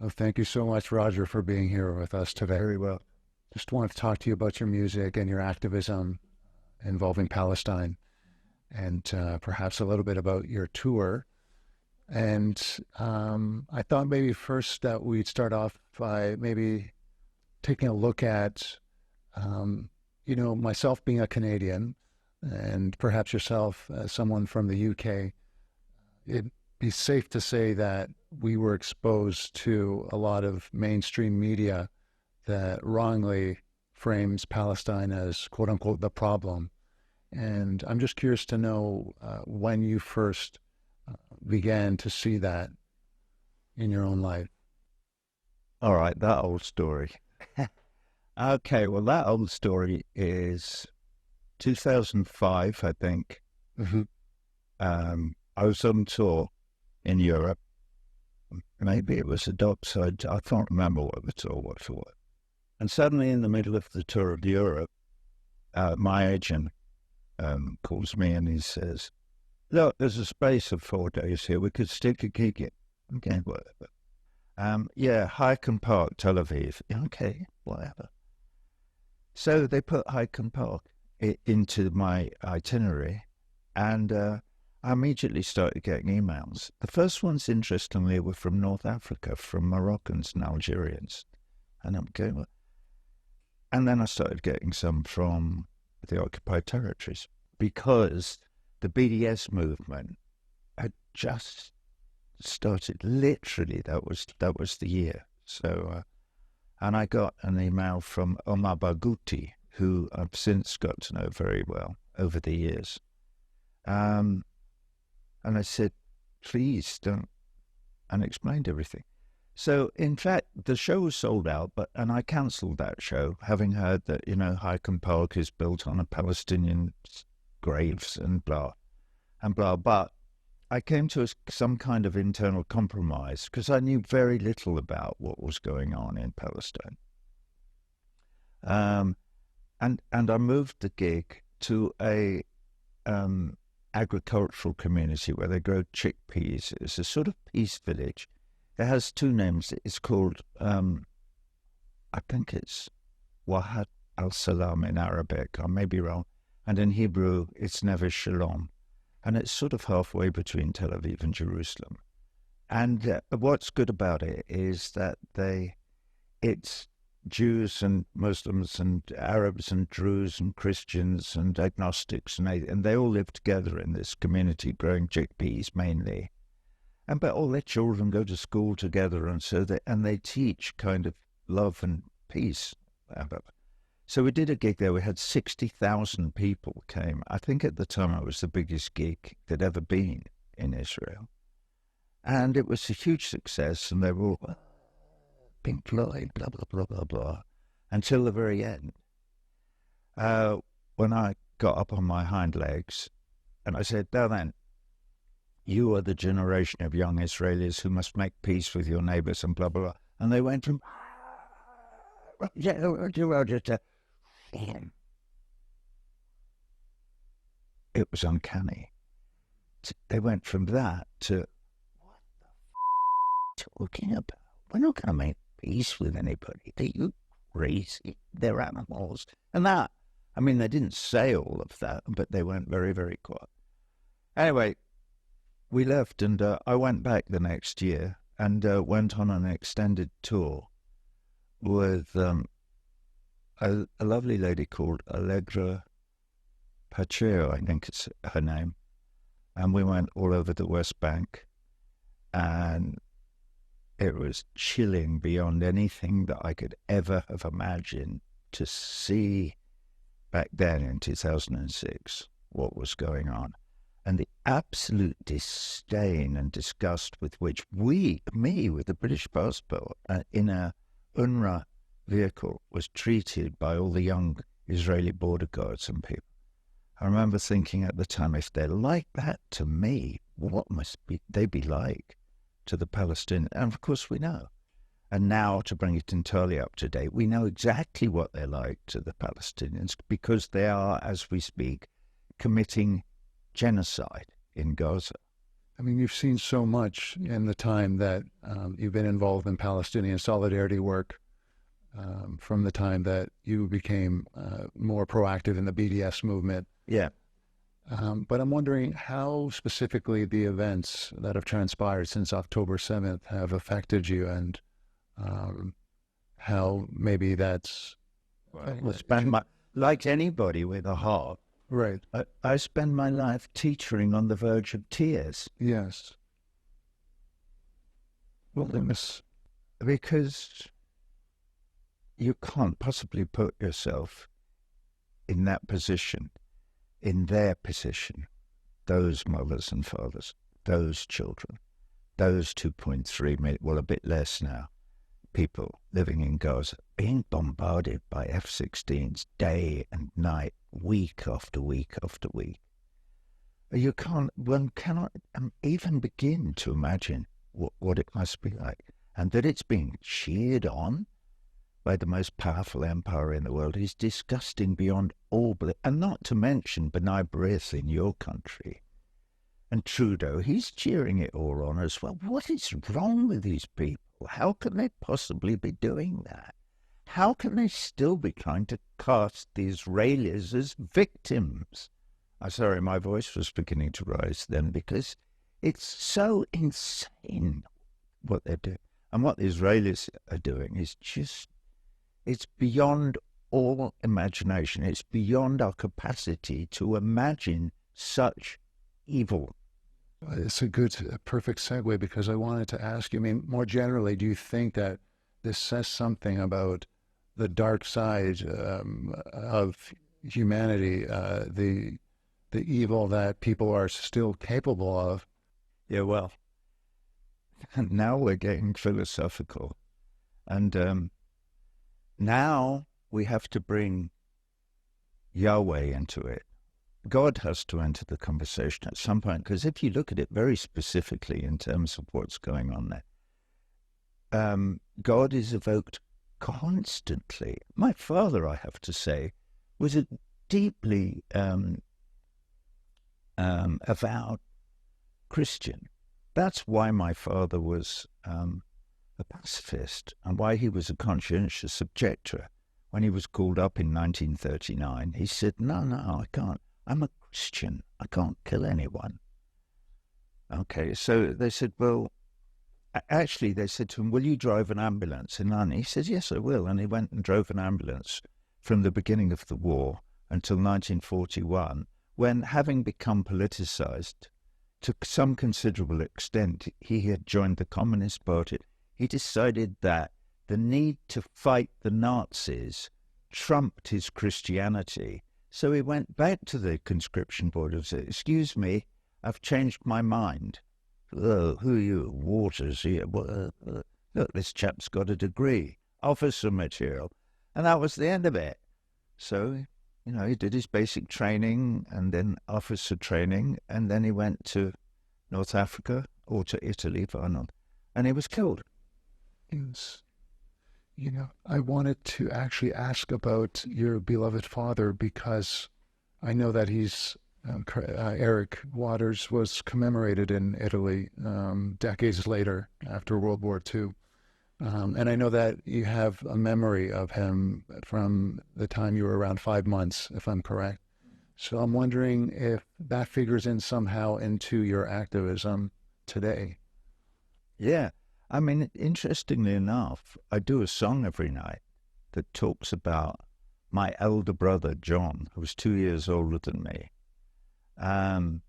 Oh, thank you so much, Roger, for being here with us today. Very well. Just wanted to talk to you about your music and your activism involving Palestine, and perhaps a little bit about your tour. And I thought maybe first that we'd start off by maybe taking a look at, myself being a Canadian, and perhaps yourself as someone from the UK. It'd be safe to say that we were exposed to a lot of mainstream media that wrongly frames Palestine as quote unquote the problem. And I'm just curious to know when you first began to see that in your own life. All right, that old story. Okay, well, that old story is 2005, I think. Mm-hmm. I was on tour in Europe. Maybe it was a dockside. I can't remember what the tour was for. And suddenly, in the middle of the tour of Europe, my agent calls me and he says, "Look, there's a space of 4 days here. We could stick a gig in." Okay, whatever. Yeah, Hyken Park, Tel Aviv. Okay, whatever. So they put Hyken Park into my itinerary, and I immediately started getting emails. The first ones, interestingly, were from North Africa, from Moroccans and Algerians. And I'm going, "What?" And then I started getting some from the occupied territories, because the BDS movement had just started. Literally, that was the year. So, and I got an email from Omar Barghouti, who I've since got to know very well over the years. And I said, "Please don't," and explained everything. So, in fact, the show was sold out, and I cancelled that show, having heard that, Hyken Park is built on a Palestinian graves and blah, and blah. But I came to some kind of internal compromise, because I knew very little about what was going on in Palestine. And I moved the gig to a agricultural community where they grow chickpeas. It's a sort of peace village. It has two names. It's called, I think it's Wahad al-Salam in Arabic. I may be wrong. And in Hebrew, it's Neve Shalom. And it's sort of halfway between Tel Aviv and Jerusalem. And what's good about it is that it's Jews and Muslims and Arabs and Druze and Christians and agnostics, and they all live together in this community growing chickpeas mainly. But all their children go to school together, and they teach kind of love and peace. So we did a gig there. We had 60,000 people came. I think at the time it was the biggest gig there'd ever been in Israel. And it was a huge success, and they were all Pink Floyd, blah, blah, blah, blah, blah, until the very end. When I got up on my hind legs, and I said, "Now then, you are the generation of young Israelis who must make peace with your neighbors," and blah, blah, blah. And they went from, Roger, to, it was uncanny. They went from that to, "What the talking about? We're not going to make peace with anybody. Are you crazy? They're animals." And that, I mean, they didn't say all of that, but they went very, very quiet. Anyway, we left, and I went back the next year and went on an extended tour with a lovely lady called Allegra Pacheo, I think it's her name. And we went all over the West Bank, and it was chilling beyond anything that I could ever have imagined to see back then in 2006 what was going on. And the absolute disdain and disgust with which me with a British passport in a UNRWA vehicle was treated by all the young Israeli border guards and people. I remember thinking at the time, if they're like that to me, what must they be like to the Palestinians? And of course we know. And now, to bring it entirely up to date, we know exactly what they're like to the Palestinians, because they are, as we speak, committing genocide in Gaza. I mean, you've seen so much in the time that you've been involved in Palestinian solidarity work, from the time that you became more proactive in the BDS movement. Yeah. But I'm wondering how specifically the events that have transpired since October 7th have affected you, and um, how maybe that's Well, like anybody with a heart, right. I spend my life teetering on the verge of tears. Yes. Well, Because you can't possibly put yourself in that position, in their position, those mothers and fathers, those children, those 2.3 million, well, a bit less now, people living in Gaza, being bombarded by F-16s day and night, week after week after week. One cannot even begin to imagine what it must be like. And that it's being cheered on by the most powerful empire in the world is disgusting beyond all belief. And not to mention B'nai B'rith in your country. And Trudeau, he's cheering it all on as well. What is wrong with these people? How can they possibly be doing that? How can they still be trying to cast the Israelis as victims? I'm sorry, my voice was beginning to rise then, because it's so insane what they're doing. And what the Israelis are doing is just, it's beyond all imagination. It's beyond our capacity to imagine such evil. It's a perfect segue, because I wanted to ask you, I mean, more generally, do you think that this says something about the dark side of humanity, the evil that people are still capable of? Yeah, well, now we're getting philosophical. And now we have to bring Yahweh into it. God has to enter the conversation at some point, because if you look at it very specifically in terms of what's going on there, God is evoked constantly. My father, I have to say, was a deeply avowed Christian. That's why my father was a pacifist, and why he was a conscientious objector. When he was called up in 1939, he said, no, I can't. I'm a Christian. I can't kill anyone. Okay, so they said, well, actually, they said to him, will you drive an ambulance in London? He said, yes, I will. And he went and drove an ambulance from the beginning of the war until 1941, when, having become politicized to some considerable extent, he had joined the Communist Party. He decided that the need to fight the Nazis trumped his Christianity. So he went back to the conscription board and said, excuse me, I've changed my mind. Oh, who are you? Waters here. Look, this chap's got a degree, officer material. And that was the end of it. So, he did his basic training and then officer training. And then he went to North Africa or to Italy, and he was killed. Yes. I wanted to actually ask about your beloved father, because I know that he's, Eric Waters was commemorated in Italy decades later after World War II. And I know that you have a memory of him from the time you were around 5 months, if I'm correct. So I'm wondering if that figures in somehow into your activism today. Yeah. I mean, interestingly enough, I do a song every night that talks about my elder brother, John, who was 2 years older than me, and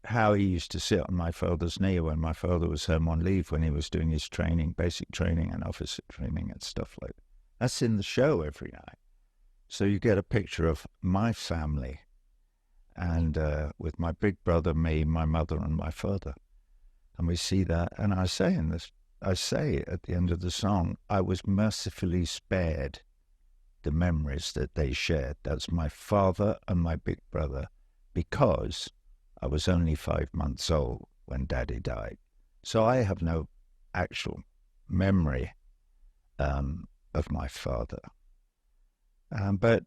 how he used to sit on my father's knee when my father was home on leave, when he was doing his training, basic training and officer training and stuff like that. That's in the show every night. So you get a picture of my family, and with my big brother, me, my mother, and my father. And we see that, and I say at the end of the song, I was mercifully spared the memories that they shared. That's my father and my big brother, because I was only 5 months old when Daddy died. So I have no actual memory of my father. But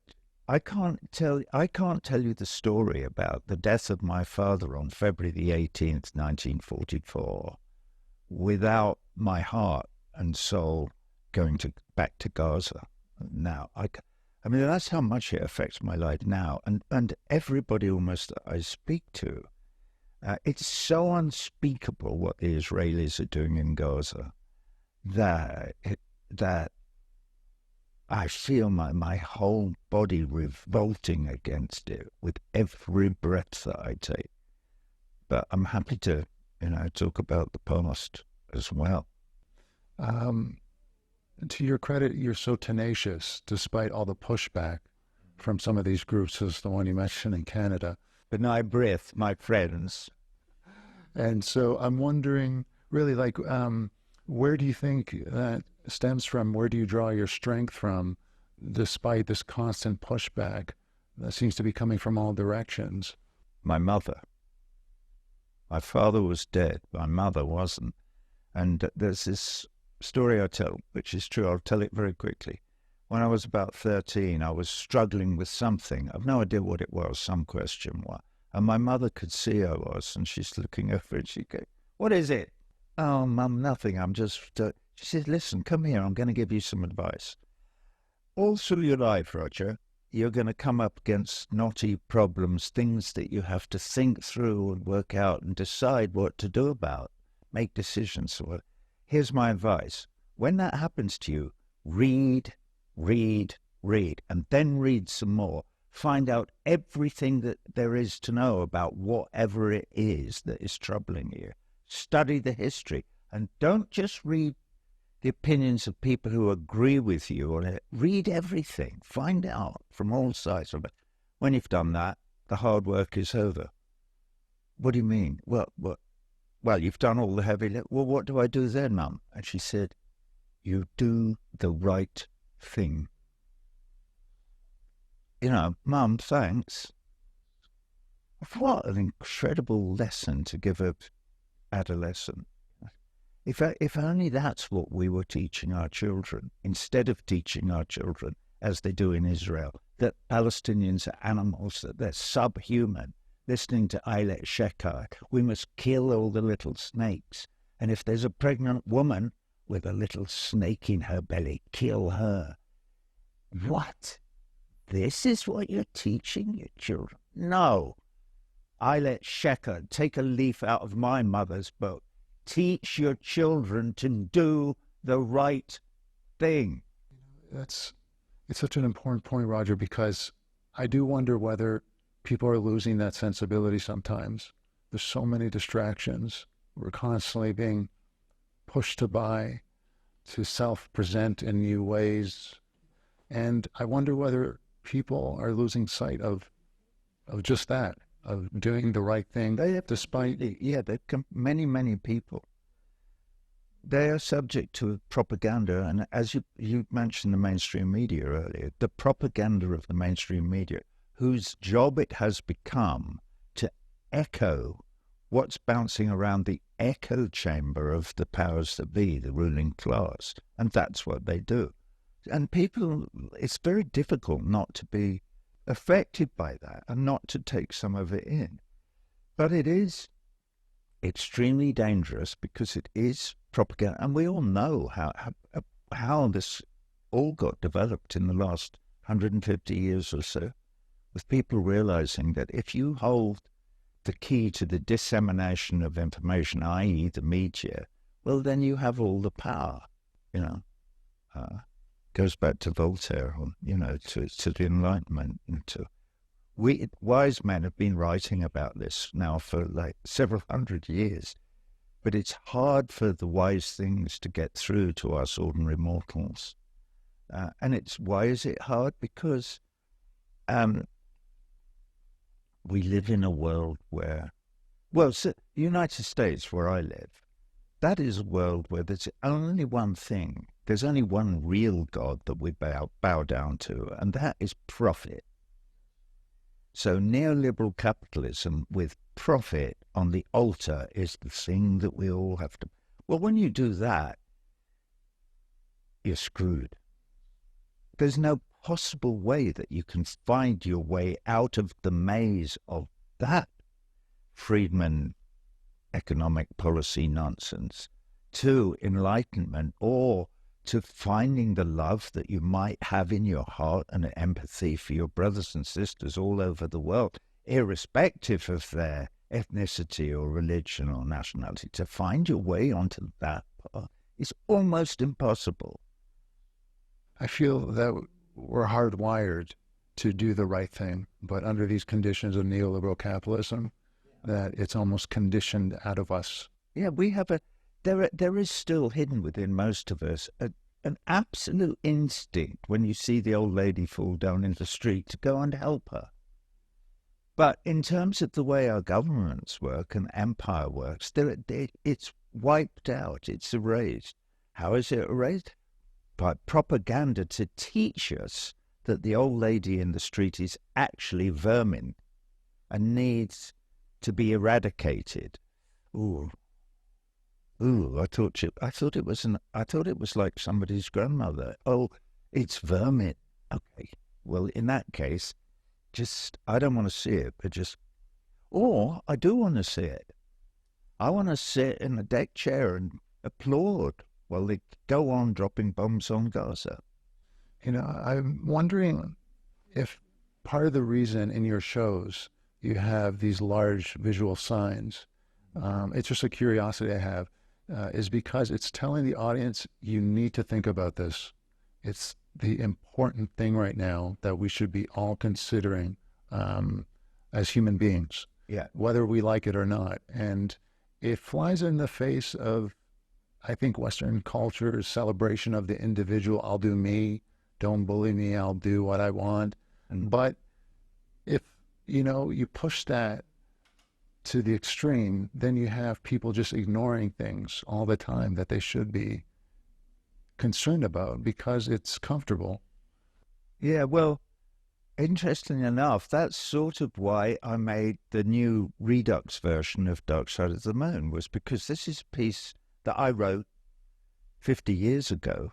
I can't tell you the story about the death of my father on February the 18th, 1944, without my heart and soul going back to Gaza. Now, I mean, that's how much it affects my life now. And everybody almost that I speak to, it's so unspeakable what the Israelis are doing in Gaza that I feel my whole body revolting against it with every breath that I take. But I'm happy to, talk about the past as well. Um, to your credit, you're so tenacious despite all the pushback from some of these groups, as the one you mentioned in Canada. But my breath, my friends. And so I'm wondering, really, like, where do you think that stems from? Where do you draw your strength from, despite this constant pushback that seems to be coming from all directions? My mother. My father was dead. My mother wasn't. And there's this story I tell, which is true. I'll tell it very quickly. When I was about 13, I was struggling with something. I've no idea what it was, some question what. And my mother could see I was, and she's looking over and she goes, "What is it?" "Oh, Mum, nothing. I'm just..." She said, "Listen, come here. I'm going to give you some advice. All through your life, Roger, you're going to come up against knotty problems, things that you have to think through and work out and decide what to do about, make decisions. So here's my advice. When that happens to you, read, read, read, and then read some more. Find out everything that there is to know about whatever it is that is troubling you. Study the history, and don't just read the opinions of people who agree with you on it. Read everything. Find out from all sides of it. When you've done that, the hard work is over." "What do you mean?" Well, you've done all the heavy lift. "Well, what do I do then, Mum?" And she said, "You do the right thing." Mum, thanks. What an incredible lesson to give a adolescent. If only that's what we were teaching our children, instead of teaching our children, as they do in Israel, that Palestinians are animals, that they're subhuman, listening to Eilert Shekhar, we must kill all the little snakes. And if there's a pregnant woman with a little snake in her belly, kill her. What? This is what you're teaching your children? No. Eilert Shekhar, take a leaf out of my mother's book. Teach your children to do the right thing. It's such an important point, Roger, because I do wonder whether people are losing that sensibility sometimes. There's so many distractions. We're constantly being pushed to buy, to self-present in new ways. And I wonder whether people are losing sight of just that, of doing the right thing, despite... Yeah, many, many people. They are subject to propaganda, and as you mentioned the mainstream media earlier, the propaganda of the mainstream media, whose job it has become to echo what's bouncing around the echo chamber of the powers that be, the ruling class, and that's what they do. And people, it's very difficult not to be affected by that and not to take some of it in. But it is extremely dangerous because it is propaganda, and we all know how this all got developed in the last 150 years or so, with people realizing that if you hold the key to the dissemination of information, i.e. the media, well, then you have all the power, goes back to Voltaire, to the Enlightenment. Wise men have been writing about this now for like several hundred years, but it's hard for the wise things to get through to us ordinary mortals. Why is it hard? Because we live in a world where, the United States, where I live, that is a world where there's only one thing. There's only one real God that we bow down to, and that is profit. So neoliberal capitalism with profit on the altar is the thing that we all have to... Well, when you do that, you're screwed. There's no possible way that you can find your way out of the maze of that Friedman economic policy nonsense to enlightenment, or to finding the love that you might have in your heart and empathy for your brothers and sisters all over the world, irrespective of their ethnicity or religion or nationality. To find your way onto that path is almost impossible. I feel that we're hardwired to do the right thing, but under these conditions of neoliberal capitalism, that it's almost conditioned out of us. Yeah, we have there is still hidden within most of us an absolute instinct when you see the old lady fall down in the street to go and help her. But in terms of the way our governments work and empire works, it's wiped out, it's erased. How is it erased? By propaganda to teach us that the old lady in the street is actually vermin and needs to be eradicated. Ooh, I thought it was like somebody's grandmother. Oh, it's vermin. Okay, well, in that case, I don't want to see it, but or I do want to see it. I want to sit in a deck chair and applaud while they go on dropping bombs on Gaza. I'm wondering if part of the reason in your shows you have these large visual signs, it's just a curiosity I have, is because it's telling the audience, you need to think about this. It's the important thing right now that we should be all considering as human beings, whether we like it or not. And it flies in the face of, I think, Western culture's celebration of the individual. I'll do me, don't bully me, I'll do what I want. But if, you push that to the extreme, then you have people just ignoring things all the time that they should be concerned about because it's comfortable. Yeah, well, interesting enough, that's sort of why I made the new Redux version of Dark Side of the Moon, was because this is a piece that I wrote 50 years ago,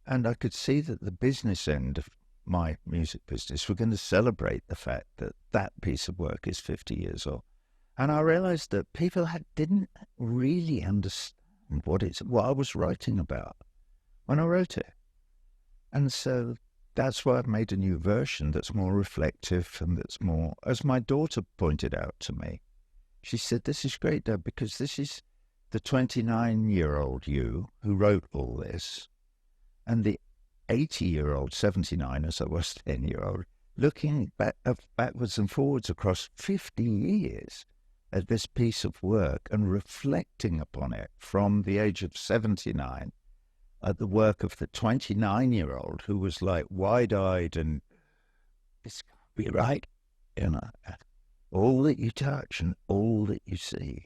and I could see that the business end of my music business were going to celebrate the fact that that piece of work is 50 years old. And I realized that people didn't really understand what I was writing about when I wrote it. And so that's why I've made a new version that's more reflective and that's more, as my daughter pointed out to me, she said, "This is great, Dad, because this is the 29-year-old you who wrote all this, and the 80-year-old, 79 as I was 10-year-old, looking backwards and forwards across 50 years at this piece of work and reflecting upon it from the age of 79 at the work of the 29-year-old who was like wide-eyed and, this can't be right, all that you touch and all that you see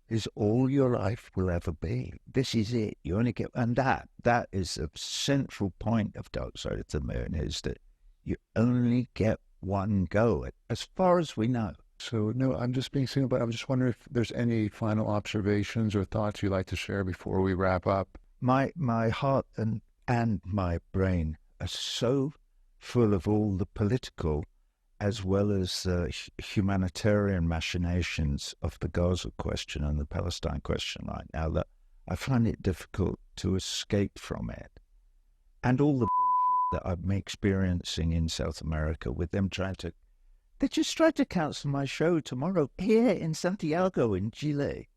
is all your life will ever be. This is it. You only get, and that is a central point of Dark Side of the Moon, is that you only get one go, as far as we know. So, no, I'm just being single, but I'm just wondering if there's any final observations or thoughts you'd like to share before we wrap up. My heart and my brain are so full of all the political as well as humanitarian machinations of the Gaza question and the Palestine question right now that I find it difficult to escape from it. And all the that I'm experiencing in South America with them they just tried to cancel my show tomorrow here in Santiago in Chile,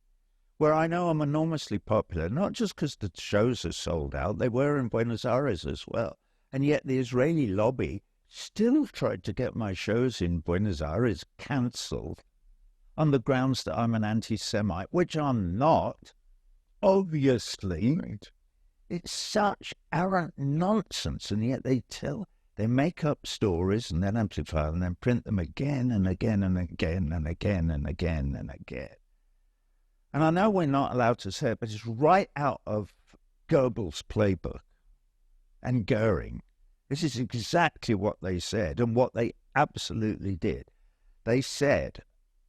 where I know I'm enormously popular, not just because the shows are sold out, they were in Buenos Aires as well. And yet the Israeli lobby still tried to get my shows in Buenos Aires cancelled on the grounds that I'm an anti-Semite, which I'm not, obviously. Right. It's such arrant nonsense, and yet they make up stories and then amplify and then print them again and again and again and again and again and again. And I know we're not allowed to say it, but it's right out of Goebbels' playbook and Goering. This is exactly what they said and what they absolutely did. They said,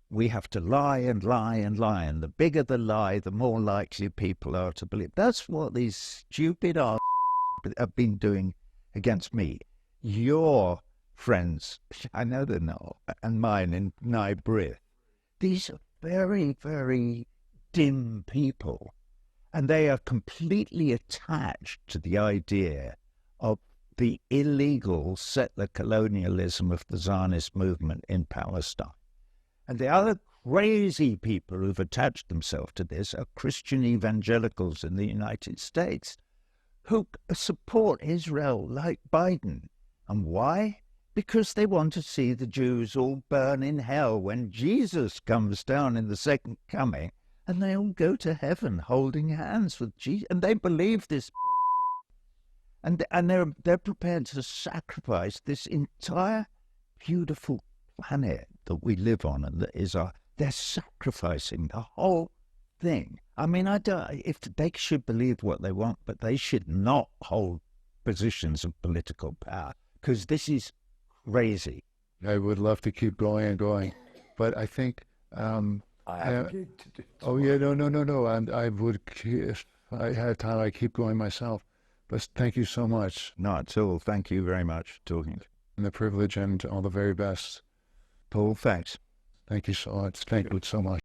we have to lie and lie and lie, and the bigger the lie, the more likely people are to believe. That's what these stupid arseholes have been doing against me. your friends, I know they're not, and mine in Nye Brith, these are very, very dim people, and they are completely attached to the idea of the illegal settler colonialism of the Zionist movement in Palestine. And the other crazy people who've attached themselves to this are Christian evangelicals in the United States who support Israel like Biden. And why? Because they want to see the Jews all burn in hell when Jesus comes down in the second coming, and they all go to heaven holding hands with Jesus. And they believe this. And they're prepared to sacrifice this entire beautiful planet that we live on and that is they're sacrificing the whole thing. I mean, if they should believe what they want, but they should not hold positions of political power, because this is crazy. I would love to keep going and going, but I think I have a gig to do. oh yeah, no. And I would, if I had time, I keep going myself. But thank you so much. Not at all. Thank you very much for talking. And the privilege and all the very best. Paul, thanks. Thank you so much. Thank you so much.